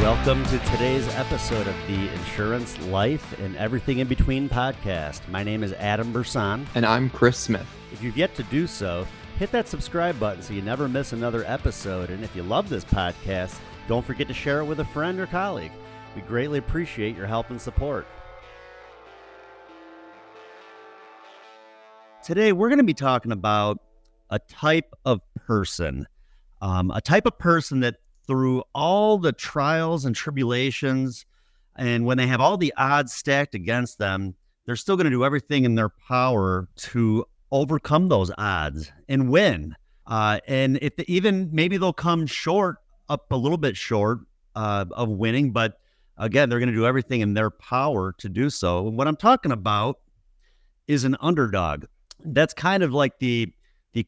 Welcome to today's episode of the Insurance, Life, and Everything in Between podcast. My name is Adam Brsan. And I'm Chris Smith. If you've yet to do so, hit that subscribe button so you never miss another episode. And if you love this podcast, don't forget to share it with a friend or colleague. We greatly appreciate your help and support. Today, we're going to be talking about a type of person. A type of person that through all the trials and tribulations, and when they have all the odds stacked against them, they're still going to do everything in their power to overcome those odds and win. And if even maybe they'll come up a little bit short of winning, but again, they're going to do everything in their power to do so. And what I'm talking about is an underdog. That's kind of like the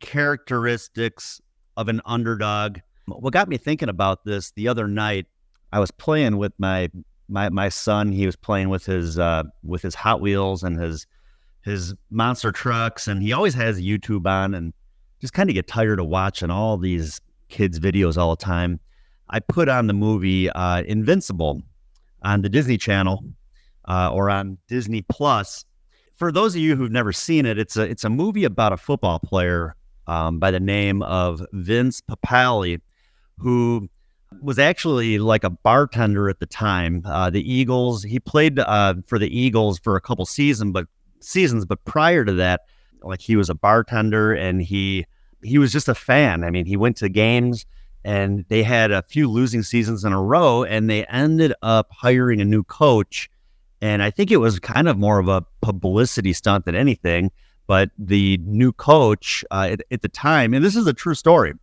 characteristics of an underdog. What got me thinking about this the other night, I was playing with my son. He was playing with his Hot Wheels and his monster trucks, and he always has YouTube on, and just kind of get tired of watching all these kids' videos all the time. I put on the movie Invincible on the Disney Channel or on Disney Plus. For those of you who've never seen it, it's a movie about a football player by the name of Vince Papale, who was actually like a bartender at the time. The Eagles, he played for the Eagles for a couple seasons, but prior to that, like he was a bartender and he was just a fan. I mean, he went to games and they had a few losing seasons in a row and they ended up hiring a new coach. And I think it was kind of more of a publicity stunt than anything, but the new coach at the time, and this is a true story,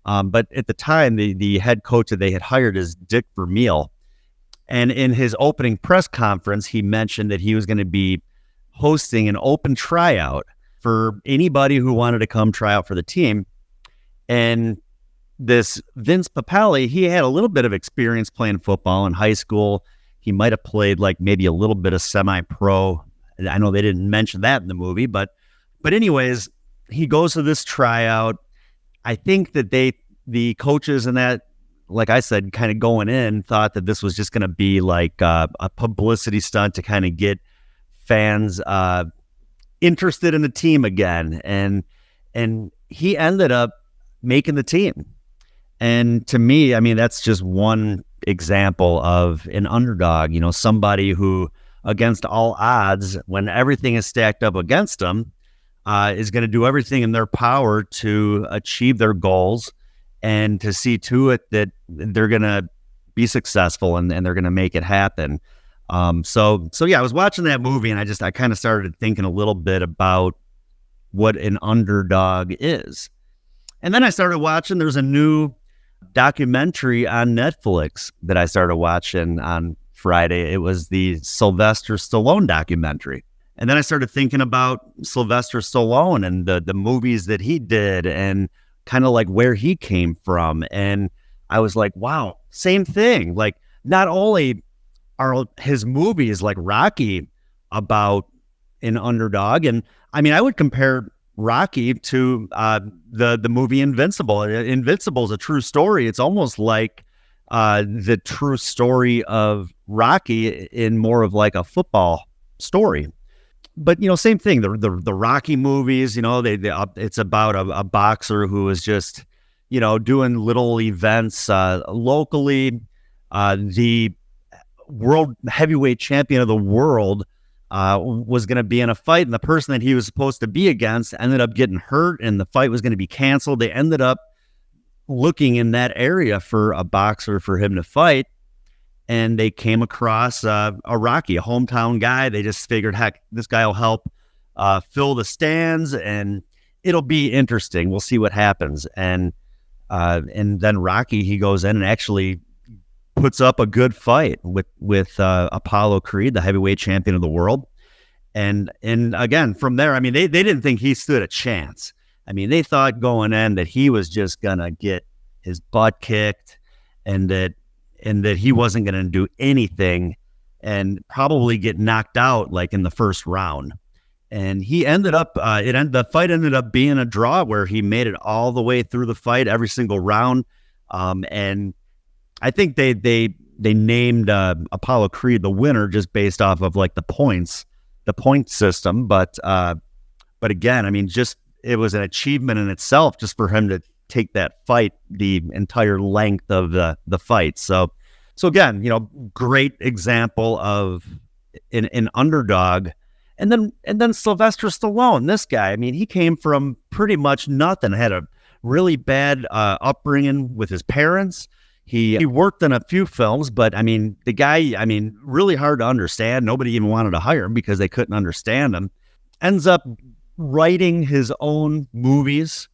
but at the time, the head coach that they had hired is Dick Vermeil. And in his opening press conference, he mentioned that he was going to be hosting an open tryout for anybody who wanted to come try out for the team. And this Vince Papale, he had a little bit of experience playing football in high school. He might have played like maybe a little bit of semi-pro. I know they didn't mention that in the movie, but anyways, he goes to this tryout. I think that the coaches and that, like I said, kind of going in, thought that this was just going to be like a publicity stunt to kind of get fans interested in the team again. And he ended up making the team. And to me, I mean, that's just one example of an underdog, somebody who, against all odds, when everything is stacked up against them, is going to do everything in their power to achieve their goals and to see to it that they're going to be successful and they're going to make it happen. So yeah, I was watching that movie and I kind of started thinking a little bit about what an underdog is. And then I started watching, there's a new documentary on Netflix that I started watching on Friday. It was the Sylvester Stallone documentary. And then I started thinking about Sylvester Stallone and the movies that he did and kind of like where he came from. And I was like, wow, same thing. Like, not only are his movies like Rocky about an underdog, and I mean, I would compare Rocky to the movie Invincible. Invincible is a true story. It's almost like the true story of Rocky in more of like a football story. But, same thing, the Rocky movies, it's about a boxer who is just, doing little events locally. The world heavyweight champion of the world was going to be in a fight, and the person that he was supposed to be against ended up getting hurt, and the fight was going to be canceled. They ended up looking in that area for a boxer for him to fight. And they came across a Rocky, a hometown guy. They just figured, heck, this guy will help fill the stands, and it'll be interesting. We'll see what happens. And then Rocky, he goes in and actually puts up a good fight with Apollo Creed, the heavyweight champion of the world. And again, from there, I mean, they didn't think he stood a chance. I mean, they thought going in that he was just gonna get his butt kicked, and that he wasn't going to do anything and probably get knocked out like in the first round. And he ended up, the fight ended up being a draw where he made it all the way through the fight, every single round. And I think they they named Apollo Creed the winner just based off of like the point system. But again, I mean, just it was an achievement in itself just for him to take that fight the entire length of the fight. So again, great example of an underdog. And then Sylvester Stallone, this guy, I mean, he came from pretty much nothing, had a really bad upbringing with his parents. He worked in a few films, but I mean, the guy, I mean, really hard to understand. Nobody even wanted to hire him because they couldn't understand him. Ends up writing his own movies,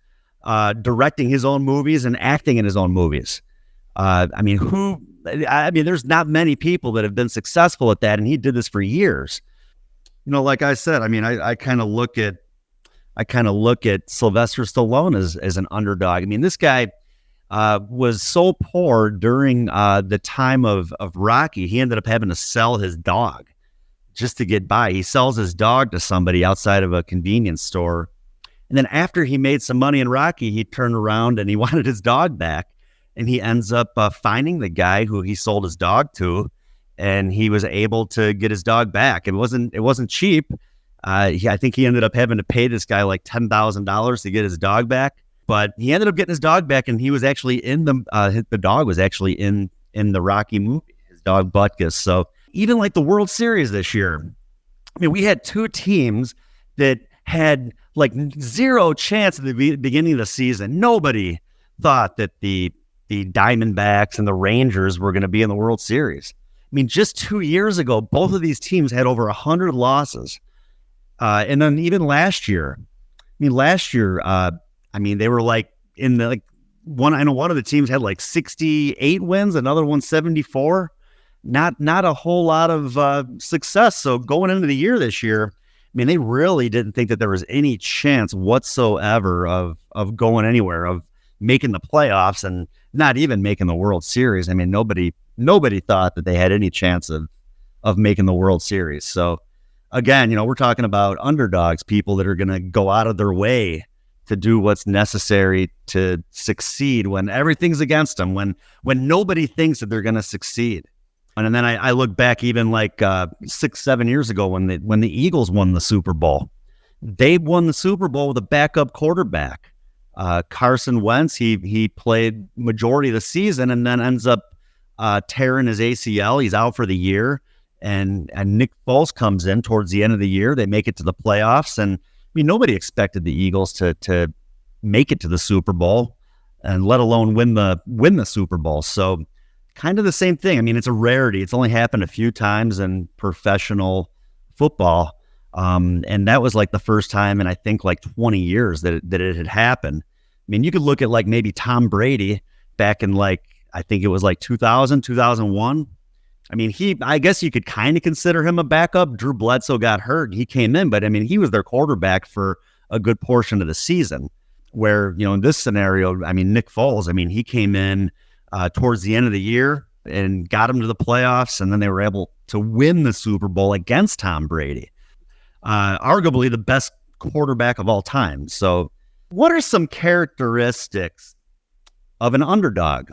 directing his own movies, and acting in his own movies. I mean, there's not many people that have been successful at that, and he did this for years. Like I said, I mean, I kind of look at Sylvester Stallone as an underdog. I mean, this guy was so poor during the time of Rocky, he ended up having to sell his dog just to get by. He sells his dog to somebody outside of a convenience store. And then after he made some money in Rocky, he turned around and he wanted his dog back. And he ends up finding the guy who he sold his dog to, and he was able to get his dog back. It wasn't cheap. I think he ended up having to pay this guy like $10,000 to get his dog back. But he ended up getting his dog back, and he was actually in the dog was actually in the Rocky movie, his dog Butkus. So even like the World Series this year, I mean, we had two teams that had like zero chance at the beginning of the season. Nobody thought that the Diamondbacks and the Rangers were going to be in the World Series. I mean, just 2 years ago, both of these teams had over 100 losses. And then even last year, they were like in the one. I know one of the teams had like 68 wins, another one 74. Not a whole lot of success. So going into the year this year, I mean, they really didn't think that there was any chance whatsoever of going anywhere, of making the playoffs, and not even making the World Series. I mean, nobody thought that they had any chance of making the World Series. So again, we're talking about underdogs, people that are going to go out of their way to do what's necessary to succeed when everything's against them, when nobody thinks that they're going to succeed. And then I look back even like 6-7 years ago when the Eagles won the Super Bowl. They won the Super Bowl with a backup quarterback. Carson Wentz, he played majority of the season and then ends up tearing his ACL. He's out for the year. And Nick Foles comes in towards the end of the year. They make it to the playoffs. And I mean, nobody expected the Eagles to make it to the Super Bowl, and let alone win the Super Bowl. So kind of the same thing. I mean, it's a rarity. It's only happened a few times in professional football. And that was like the first time in, I think, like 20 years that it had happened. I mean, you could look at like maybe Tom Brady back in like, I think it was like 2000, 2001. I mean, I guess you could kind of consider him a backup. Drew Bledsoe got hurt. He came in, but I mean, he was their quarterback for a good portion of the season. Where, in this scenario, I mean, Nick Foles, I mean, he came in towards the end of the year and got him to the playoffs, and then they were able to win the Super Bowl against Tom Brady, arguably the best quarterback of all time. So what are some characteristics of an underdog,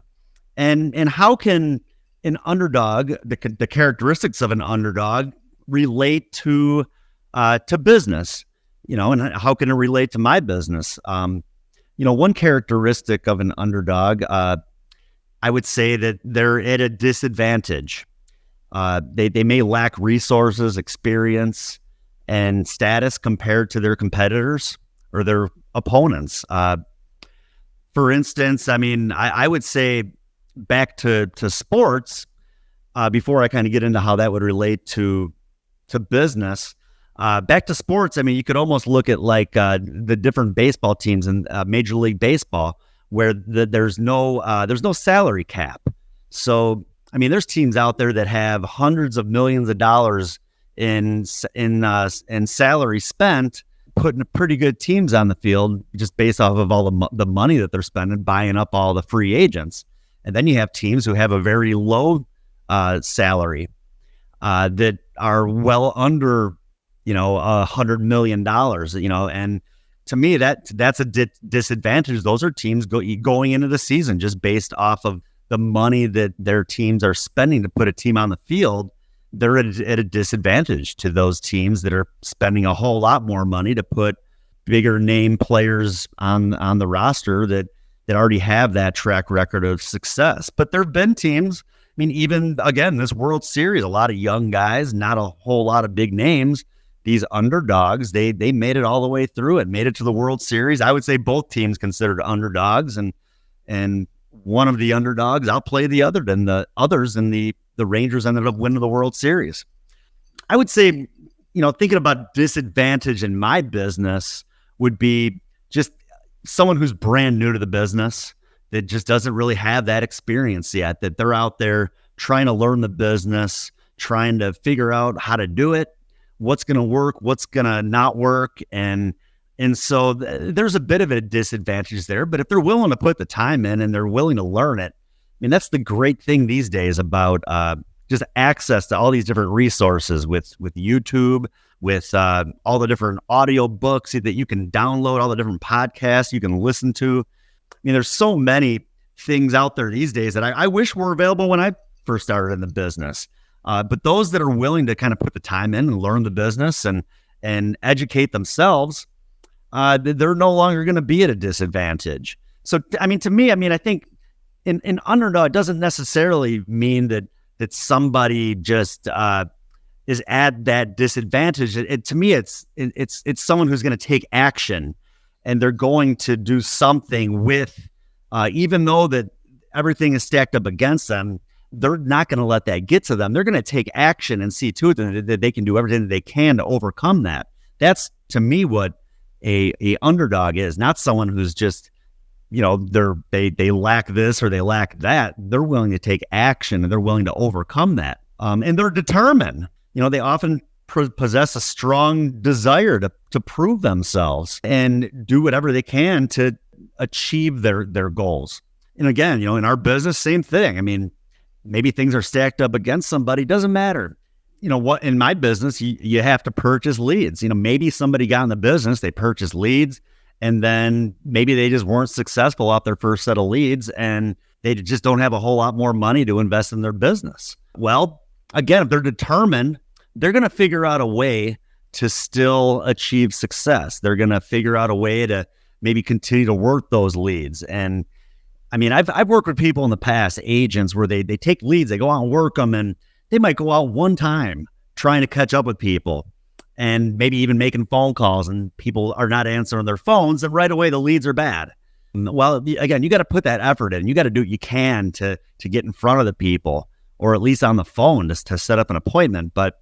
and how can an underdog, the characteristics of an underdog, relate to business, and how can it relate to my business? One characteristic of an underdog, I would say that they're at a disadvantage. They may lack resources, experience, and status compared to their competitors or their opponents. For instance, I mean, I would say back to sports, before I kind of get into how that would relate to business, back to sports. I mean, you could almost look at like the different baseball teams in Major League Baseball, where there's no salary cap. So, I mean, there's teams out there that have hundreds of millions of dollars in salary spent, putting pretty good teams on the field just based off of all the money that they're spending, buying up all the free agents. And then you have teams who have a very low salary that are well under, $100 million, and to me, that's a disadvantage. Those are teams going into the season just based off of the money that their teams are spending to put a team on the field, they're at a disadvantage to those teams that are spending a whole lot more money to put bigger name players on the roster that already have that track record of success. But there have been teams, I mean, even again, this World Series, a lot of young guys, not a whole lot of big names. These underdogs, they made it all the way through it, made it to the World Series. I would say both teams considered underdogs, and one of the underdogs outplayed the other, and the others, and the Rangers ended up winning the World Series. I would say, thinking about disadvantage in my business would be just someone who's brand new to the business that just doesn't really have that experience yet, that they're out there trying to learn the business, trying to figure out how to do it, what's going to work, what's going to not work. And so there's a bit of a disadvantage there, but if they're willing to put the time in and they're willing to learn it, I mean, that's the great thing these days about just access to all these different resources with YouTube, with all the different audio books that you can download, all the different podcasts you can listen to. I mean, there's so many things out there these days that I wish were available when I first started in the business. But those that are willing to kind of put the time in and learn the business and educate themselves, they're no longer going to be at a disadvantage. So, I mean, to me, I think in underdog, it doesn't necessarily mean that somebody just is at that disadvantage. To me, it's someone who's going to take action, and they're going to do something with, even though that everything is stacked up against them, they're not going to let that get to them. They're going to take action and see to it that they can do everything that they can to overcome that. That's, to me, what a underdog is, not someone who's just, they lack this or they lack that. They're willing to take action and they're willing to overcome that. And they're determined. They often possess a strong desire to prove themselves and do whatever they can to achieve their goals. And again, in our business, same thing. I mean, maybe things are stacked up against somebody, doesn't matter. What in my business, you have to purchase leads. Maybe somebody got in the business, they purchased leads, and then maybe they just weren't successful off their first set of leads, and they just don't have a whole lot more money to invest in their business. Well, again, if they're determined, they're going to figure out a way to still achieve success. They're going to figure out a way to maybe continue to work those leads. And I mean, I've worked with people in the past, agents, where they take leads, they go out and work them, and they might go out one time trying to catch up with people and maybe even making phone calls, and people are not answering their phones, and right away the leads are bad. Well, again, you got to put that effort in. You got to do what you can to get in front of the people, or at least on the phone to set up an appointment. But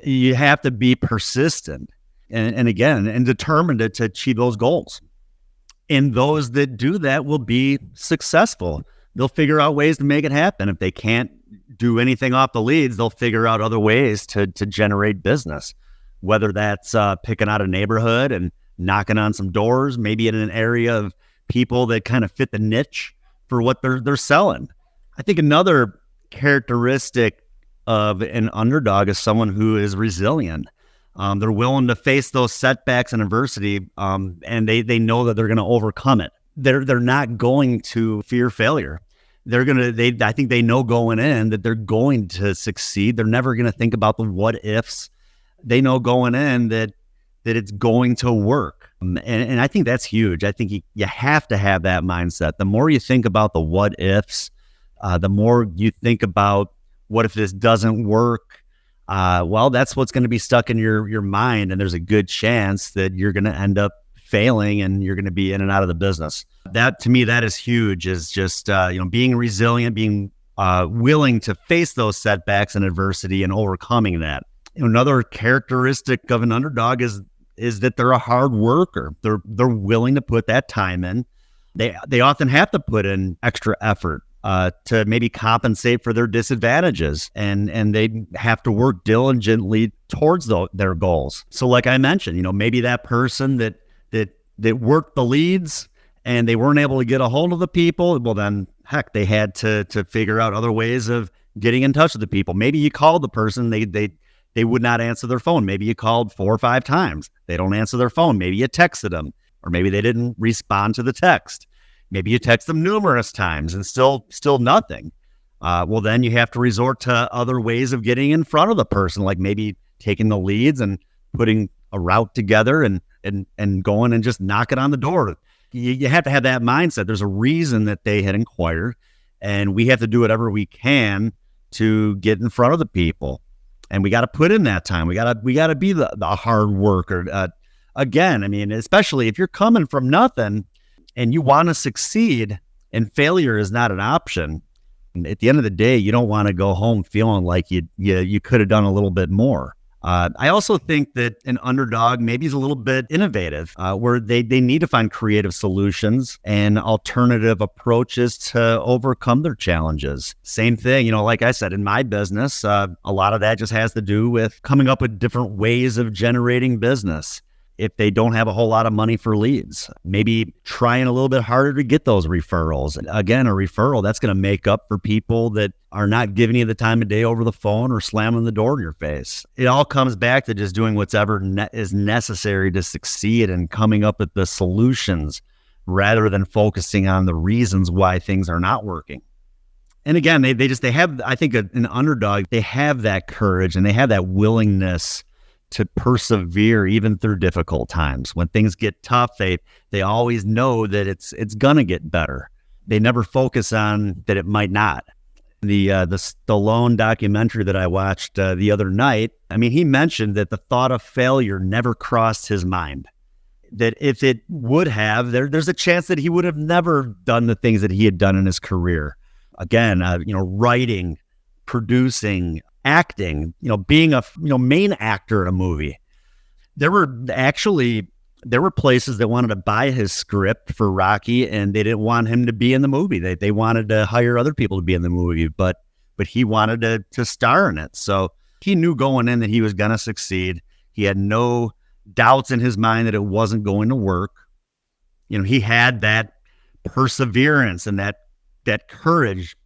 you have to be persistent and determined to achieve those goals. And those that do that will be successful. They'll figure out ways to make it happen. If they can't do anything off the leads, they'll figure out other ways to generate business, whether that's picking out a neighborhood and knocking on some doors, maybe in an area of people that kind of fit the niche for what they're selling. I think another characteristic of an underdog is someone who is resilient. They're willing to face those setbacks and adversity, and they know that they're going to overcome it. They're not going to fear failure. I think they know going in that they're going to succeed. They're never going to think about the what ifs. They know going in that it's going to work. And I think that's huge. I think you have to have that mindset. The more you think about the what ifs, the more you think about what if this doesn't work. Well, that's what's going to be stuck in your mind, and there's a good chance that you're going to end up failing and you're going to be in and out of the business. That, to me, that is huge, is just being resilient, being willing to face those setbacks and adversity and overcoming that. Another characteristic of an underdog is that they're a hard worker. They're willing to put that time in. They often have to put in extra effort to maybe compensate for their disadvantages, and they have to work diligently towards their goals. So like I mentioned, maybe that person that worked the leads and they weren't able to get a hold of the people, well then, heck, they had to figure out other ways of getting in touch with the people. Maybe you called the person, they would not answer their phone. Maybe you called 4 or 5 times, they don't answer their phone. Maybe you texted them, or maybe they didn't respond to the text. Maybe you text them numerous times and still nothing. Well, then you have to resort to other ways of getting in front of the person, like maybe taking the leads and putting a route together and going and just knocking on the door. You have to have that mindset. There's a reason that they had inquired, and we have to do whatever we can to get in front of the people. And we got to put in that time. We got to be the hard worker. Again, I mean, especially if you're coming from nothing and you want to succeed and failure is not an option. At the end of the day, you don't want to go home feeling like you could have done a little bit more. I also think that an underdog maybe is a little bit innovative, where they need to find creative solutions and alternative approaches to overcome their challenges. Same thing, like I said, in my business, a lot of that just has to do with coming up with different ways of generating business. If they don't have a whole lot of money for leads, maybe trying a little bit harder to get those referrals. Again, a referral, that's going to make up for people that are not giving you the time of day over the phone or slamming the door in your face. It all comes back to just doing whatever is necessary to succeed and coming up with the solutions rather than focusing on the reasons why things are not working. And again, they have, I think an underdog, they have that courage and they have that willingness to persevere even through difficult times. When things get tough, they always know that it's gonna get better. They never focus on that it might not. The Stallone documentary that I watched the other night, I mean, he mentioned that the thought of failure never crossed his mind. That if it would have, there's a chance that he would have never done the things that he had done in his career. Again, writing, producing, acting, being a main actor in a movie. There were places that wanted to buy his script for Rocky, and they didn't want him to be in the movie. They wanted to hire other people to be in the movie, but he wanted to star in it. So he knew going in that he was going to succeed. He had no doubts in his mind that it wasn't going to work. He had that perseverance and that courage.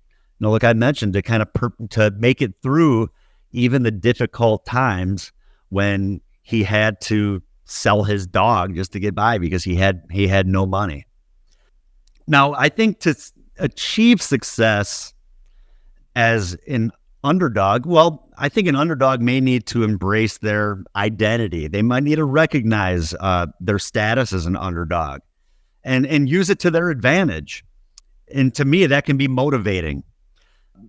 Like I mentioned, to kind of to make it through even the difficult times when he had to sell his dog just to get by because he had no money. Now, I think to achieve success as an underdog, well, I think an underdog may need to embrace their identity. They might need to recognize their status as an underdog and use it to their advantage. And to me, that can be motivating.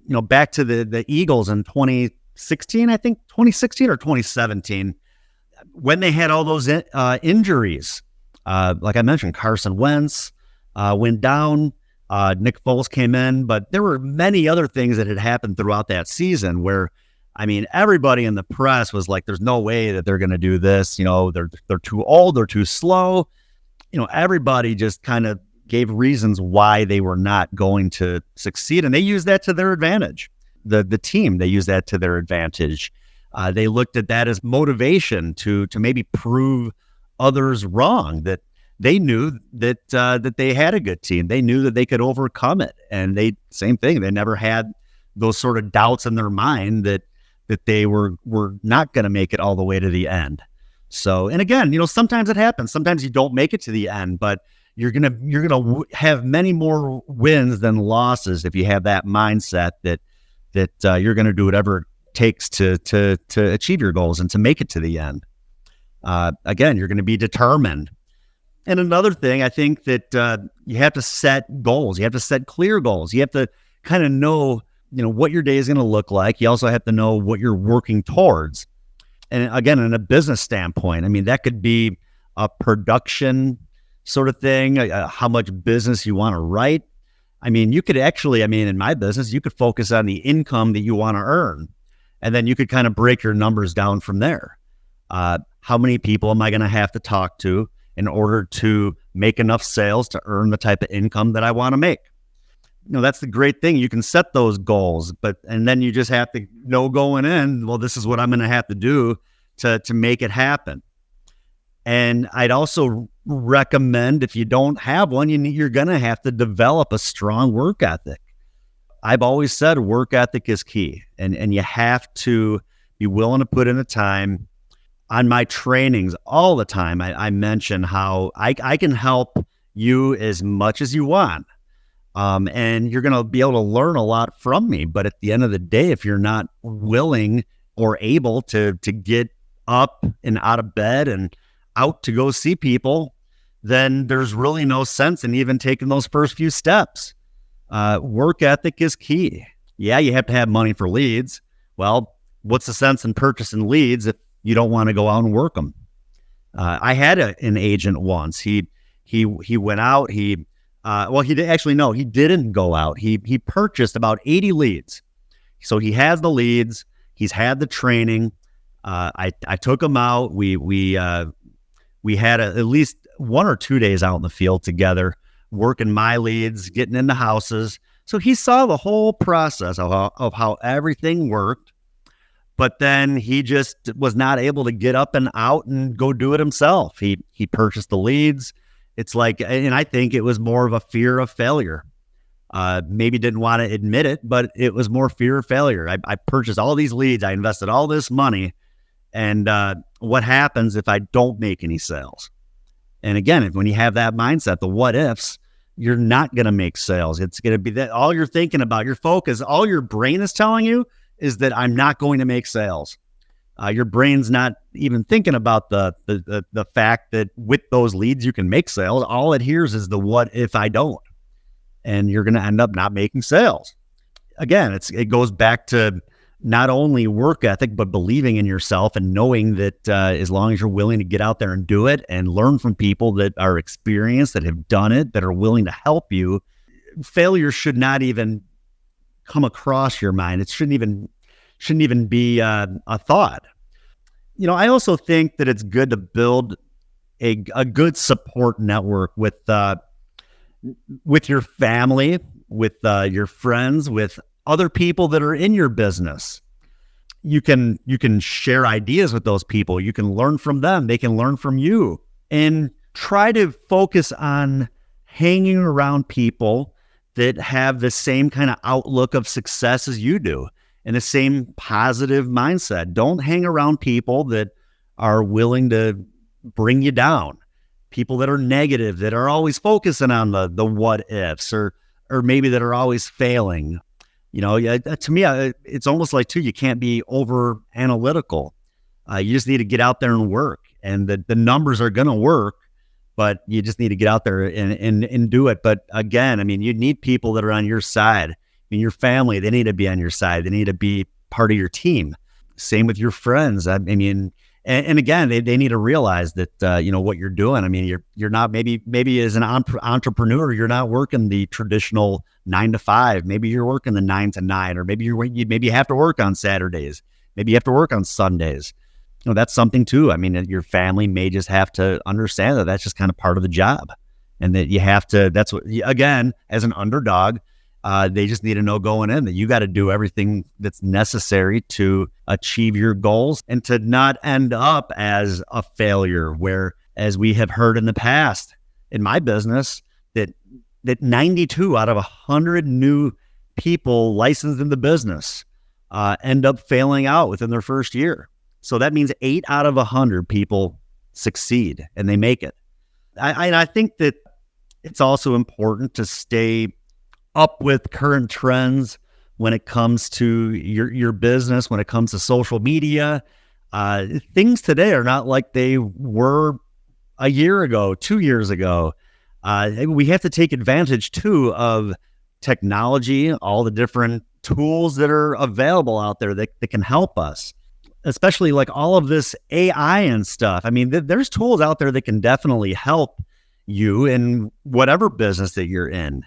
Back to the Eagles in 2016, I think 2016 or 2017, when they had all those injuries, like I mentioned, Carson Wentz went down, Nick Foles came in, but there were many other things that had happened throughout that season where, I mean, everybody in the press was like, there's no way that they're going to do this. They're too old, they're too slow. Everybody just kind of gave reasons why they were not going to succeed. And they used that to their advantage. The team, they used that to their advantage. They looked at that as motivation to maybe prove others wrong, that they knew that they had a good team. They knew that they could overcome it. And same thing, they never had those sort of doubts in their mind that they were not going to make it all the way to the end. So, and again, sometimes it happens. Sometimes you don't make it to the end, but you're gonna have many more wins than losses if you have that mindset that you're gonna do whatever it takes to achieve your goals and to make it to the end. Again, you're gonna be determined. And another thing, I think that you have to set goals. You have to set clear goals. You have to kind of know what your day is gonna look like. You also have to know what you're working towards. And again, in a business standpoint, I mean, that could be a production sort of thing, how much business you want to write. I mean, you could actually, in my business, you could focus on the income that you want to earn. And then you could kind of break your numbers down from there. How many people am I going to have to talk to in order to make enough sales to earn the type of income that I want to make? That's the great thing. You can set those goals, and then you just have to know going in, well, this is what I'm going to have to do to make it happen. And I'd also recommend, if you don't have one, you're going to have to develop a strong work ethic. I've always said work ethic is key, and you have to be willing to put in the time. On my trainings all the time, I mention how I can help you as much as you want. And you're going to be able to learn a lot from me. But at the end of the day, if you're not willing or able to get up and out of bed and out to go see people, then there's really no sense in even taking those first few steps. Work ethic is key. Yeah, you have to have money for leads. Well, what's the sense in purchasing leads if you don't want to go out and work them? I had an agent once. He went out. He didn't go out. He purchased about 80 leads. So he has the leads. He's had the training. I took him out. We had at least 1 or 2 days out in the field together, working my leads, getting into houses. So he saw the whole process of how everything worked. But then he just was not able to get up and out and go do it himself. He purchased the leads. It's like, and I think it was more of a fear of failure. Maybe didn't want to admit it, but it was more fear of failure. I purchased all these leads. I invested all this money. And what happens if I don't make any sales? And again, when you have that mindset, the what ifs, you're not going to make sales. It's going to be that all you're thinking about, your focus, all your brain is telling you is that I'm not going to make sales. Your brain's not even thinking about the fact that with those leads you can make sales. All it hears is the what if I don't, and you're going to end up not making sales. Again, it goes back to not only work ethic, but believing in yourself and knowing that as long as you're willing to get out there and do it and learn from people that are experienced, that have done it, that are willing to help you, failure should not even come across your mind. It shouldn't even be a thought. I also think that it's good to build a good support network with your family, with your friends, with other people that are in your business. You can share ideas with those people. You can learn from them. They can learn from you, and try to focus on hanging around people that have the same kind of outlook of success as you do and the same positive mindset. Don't hang around people that are willing to bring you down, people that are negative, that are always focusing on the what ifs, or maybe that are always failing. To me, it's almost like too, you can't be over analytical. You just need to get out there and work, and the numbers are going to work, but you just need to get out there and do it. But again, you need people that are on your side. Your family, they need to be on your side. They need to be part of your team. Same with your friends. And again, they need to realize that, what you're doing. You're not, maybe as an entrepreneur, you're not working the traditional 9 to 5. Maybe you're working the 9 to 9, or maybe you have to work on Saturdays. Maybe you have to work on Sundays. That's something too. Your family may just have to understand that that's just kind of part of the job, and that you have to, that's what, again, as an underdog, they just need to know going in that you got to do everything that's necessary to achieve your goals and to not end up as a failure, where, as we have heard in the past in my business, that 92 out of 100 new people licensed in the business end up failing out within their first year. So that means 8 out of 100 people succeed and they make it. I think that it's also important to stay up with current trends when it comes to your business, when it comes to social media. Things today are not like they were a year ago, 2 years ago. We have to take advantage too of technology, all the different tools that are available out there that can help us, especially like all of this AI and stuff. There's tools out there that can definitely help you in whatever business that you're in.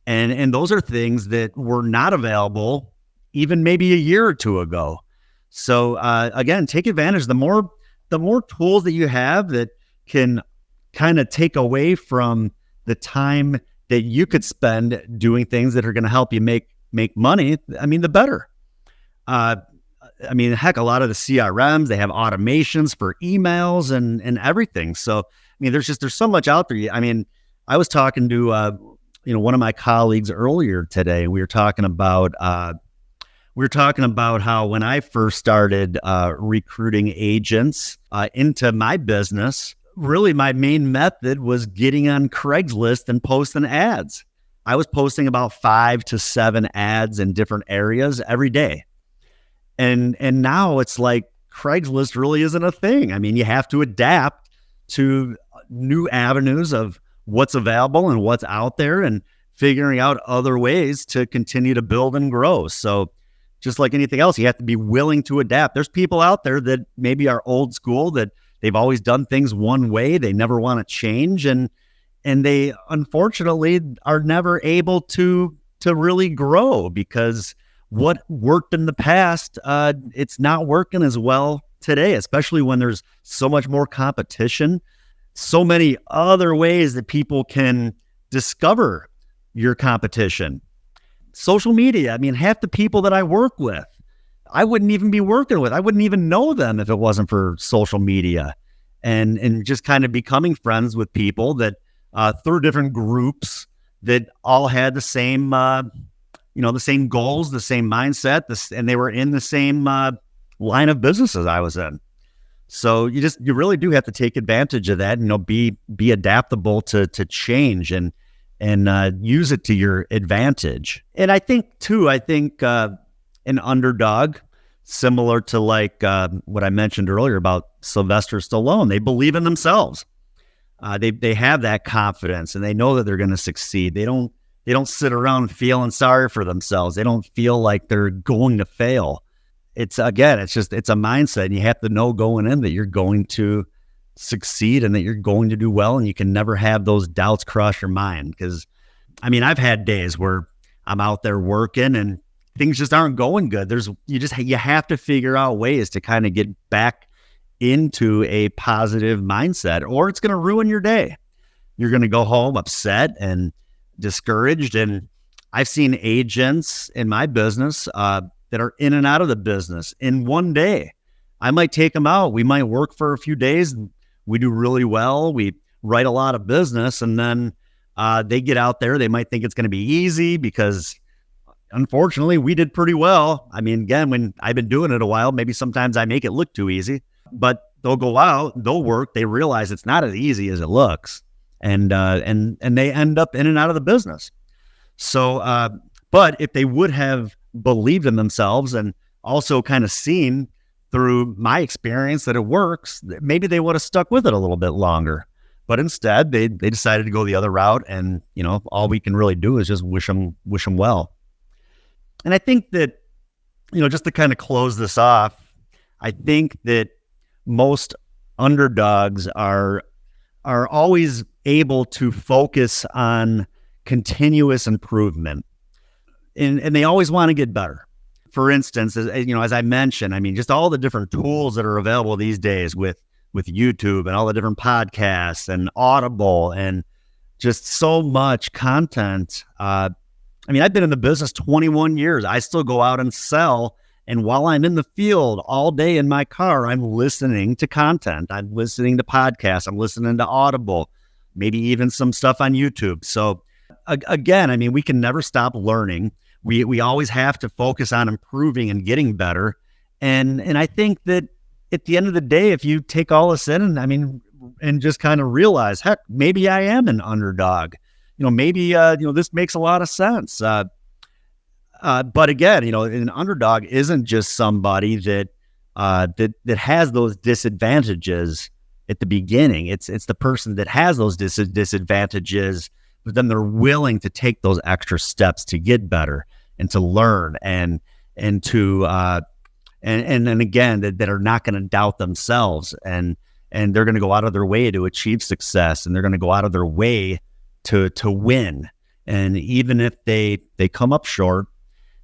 And those are things that were not available even maybe a year or two ago. So again, take advantage. The more tools that you have that can kind of take away from the time that you could spend doing things that are going to help you make money, the better. Heck, a lot of the CRMs, they have automations for emails and everything. So, there's so much out there. I was talking to, one of my colleagues earlier today. We were talking about how when I first started recruiting agents into my business, really my main method was getting on Craigslist and posting ads. I was posting about 5 to 7 ads in different areas every day. And now it's like Craigslist really isn't a thing. I mean, you have to adapt to new avenues of what's available and what's out there, and figuring out other ways to continue to build and grow. So just like anything else, you have to be willing to adapt. There's people out there that maybe are old school, that they've always done things one way. They never want to change. And they unfortunately are never able to really grow, because what worked in the past, it's not working as well today, especially when there's so much more competition, so many other ways that people can discover your competition. Social media, I mean, half the people that I work with, I wouldn't even be working with. I wouldn't even know them if it wasn't for social media, and just kind of becoming friends with people that through different groups that all had the same, the same goals, the same mindset, and they were in the same line of business as I was in. So you really do have to take advantage of that, and be adaptable to change and use it to your advantage. And I think an underdog, similar to like what I mentioned earlier about Sylvester Stallone, they believe in themselves. They have that confidence, and they know that they're going to succeed. They don't sit around feeling sorry for themselves. They don't feel like they're going to fail. It's a mindset, and you have to know going in that you're going to succeed and that you're going to do well, and you can never have those doubts cross your mind. Because I mean, I've had days where I'm out there working and things just aren't going good. You have to figure out ways to kind of get back into a positive mindset, or it's going to ruin your day. You're going to go home upset and discouraged. And I've seen agents in my business that are in and out of the business in one day. I might take them out. We might work for a few days. We do really well. We write a lot of business, and then they get out there. They might think it's going to be easy because, unfortunately, we did pretty well. I mean, again, when I've been doing it a while, maybe sometimes I make it look too easy, but they'll go out, they'll work. They realize it's not as easy as it looks, and they end up in and out of the business. So, but if they would have believed in themselves and also kind of seen through my experience that it works, maybe they would have stuck with it a little bit longer. But instead, they decided to go the other route, and all we can really do is just wish them well. And I think that just to kind of close this off, I think that most underdogs are always able to focus on continuous improvement, and they always want to get better. For instance, as I mentioned, I mean, just all the different tools that are available these days with YouTube and all the different podcasts and Audible and just so much content. I mean, I've been in the business 21 years. I still go out and sell. And while I'm in the field all day in my car, I'm listening to content. I'm listening to podcasts. I'm listening to Audible, maybe even some stuff on YouTube. So again, I mean, we can never stop learning. We always have to focus on improving and getting better. And I think that at the end of the day, if you take all this in, and just kind of realize, heck, maybe I am an underdog. Maybe this makes a lot of sense. But again, an underdog isn't just somebody that has those disadvantages at the beginning. It's the person that has those disadvantages, but then they're willing to take those extra steps to get better and to learn and to and again that are not going to doubt themselves, and they're going to go out of their way to achieve success, and they're going to go out of their way to win. And even if they come up short,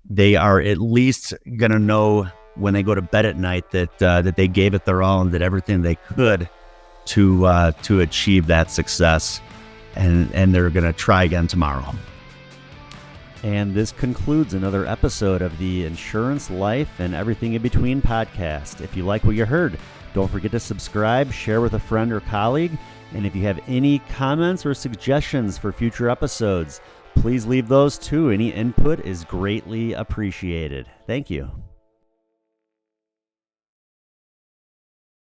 they are at least going to know when they go to bed at night that they gave it their all and did everything they could to achieve that success, and they're going to try again tomorrow. And this concludes another episode of the Insurance, Life, and Everything in Between podcast. If you like what you heard, don't forget to subscribe, share with a friend or colleague, and if you have any comments or suggestions for future episodes, please leave those too. Any input is greatly appreciated. Thank you.